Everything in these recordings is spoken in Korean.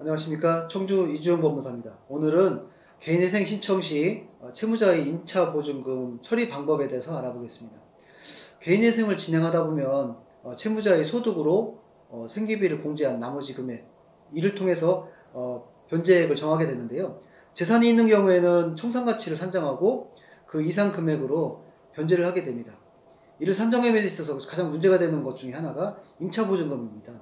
안녕하십니까. 청주 이주영 법무사입니다. 오늘은 개인회생 신청 시 채무자의 임차 보증금 처리 방법에 대해서 알아보겠습니다. 개인회생을 진행하다 보면 채무자의 소득으로 생계비를 공제한 나머지 금액, 이를 통해서 변제액을 정하게 되는데요. 재산이 있는 경우에는 청산가치를 산정하고 그 이상 금액으로 변제를 하게 됩니다. 이를 산정함에 있어서 가장 문제가 되는 것 중에 하나가 임차보증금입니다.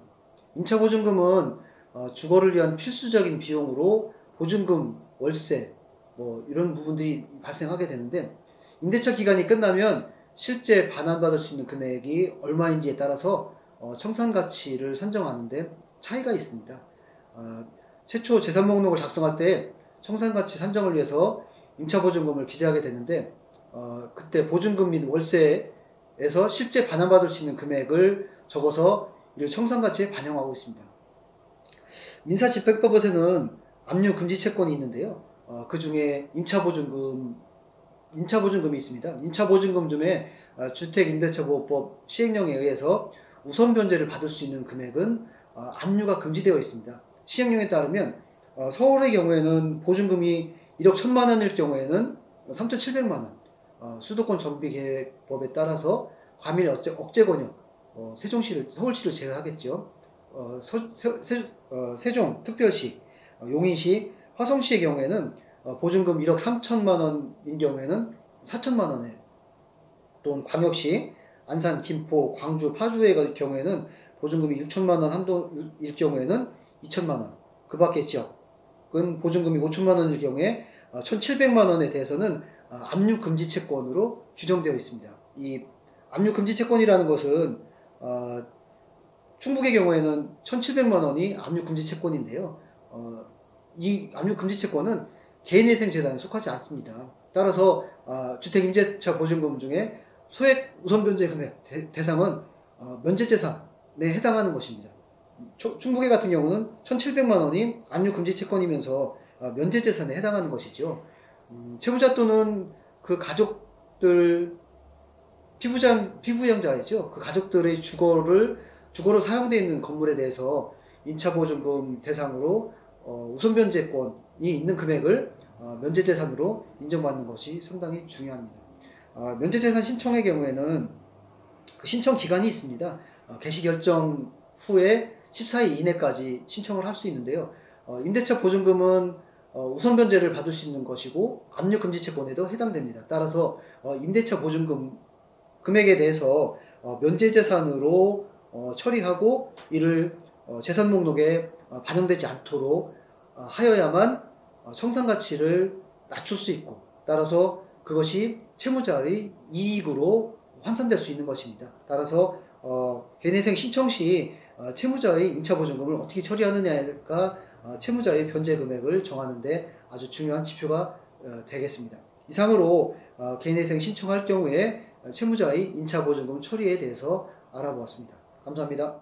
임차보증금은 주거를 위한 필수적인 비용으로 보증금, 월세 이런 부분들이 발생하게 되는데, 임대차 기간이 끝나면 실제 반환받을 수 있는 금액이 얼마인지에 따라서 청산가치를 산정하는데 차이가 있습니다. 최초 재산목록을 작성할 때 청산가치 산정을 위해서 임차보증금을 기재하게 되는데, 그때 보증금 및 월세에서 실제 반환받을 수 있는 금액을 적어서 이를 청산가치에 반영하고 있습니다. 민사집행법에서는 압류금지 채권이 있는데요. 그 중에 임차보증금이 있습니다. 임차보증금 중에 주택임대차보호법 시행령에 의해서 우선 변제를 받을 수 있는 금액은 압류가 금지되어 있습니다. 시행령에 따르면 서울의 경우에는 보증금이 1억 1천만 원일 경우에는 3,700만 원, 수도권 정비계획법에 따라서 과밀 억제 권역, 서울시를 제외하겠죠. 세종, 특별시, 용인시, 화성시의 경우에는 보증금 1억 3천만 원인 경우에는 4천만 원에, 또는 광역시, 안산, 김포, 광주, 파주의 경우에는 보증금이 6천만 원 한도일 경우에는 2천만 원, 그 밖의 지역은 보증금이 5천만 원일 경우에 1,700만 원에 대해서는 압류금지 채권으로 규정되어 있습니다. 이 압류금지 채권이라는 것은 충북의 경우에는 1,700만 원이 압류금지 채권인데요. 이 압류금지 채권은 개인회생 재단에 속하지 않습니다. 따라서 주택임대차 보증금 중에 소액 우선변제 금액 대상은 면제재산에 해당하는 것입니다. 충북의 같은 경우는 1,700만 원이 압류금지 채권이면서 면제재산에 해당하는 것이죠. 채무자 또는 그 가족들, 피부양자이죠. 그 가족들의 주거로 사용되어 있는 건물에 대해서 임차보증금 대상으로 우선변제권이 있는 금액을 면제재산으로 인정받는 것이 상당히 중요합니다. 면제재산 신청의 경우에는 그 신청 기간이 있습니다. 개시결정 후에 14일 이내까지 신청을 할 수 있는데요. 임대차 보증금은 우선변제를 받을 수 있는 것이고 압류금지채권에도 해당됩니다. 따라서 임대차 보증금 금액에 대해서 면제재산으로 처리하고 이를 재산 목록에 반영되지 않도록 하여야만 청산가치를 낮출 수 있고, 따라서 그것이 채무자의 이익으로 환산될 수 있는 것입니다. 따라서 개인회생 신청 시 채무자의 임차보증금을 어떻게 처리하느냐가 채무자의 변제 금액을 정하는 데 아주 중요한 지표가 되겠습니다. 이상으로 개인회생 신청할 경우에 채무자의 임차보증금 처리에 대해서 알아보았습니다. 감사합니다.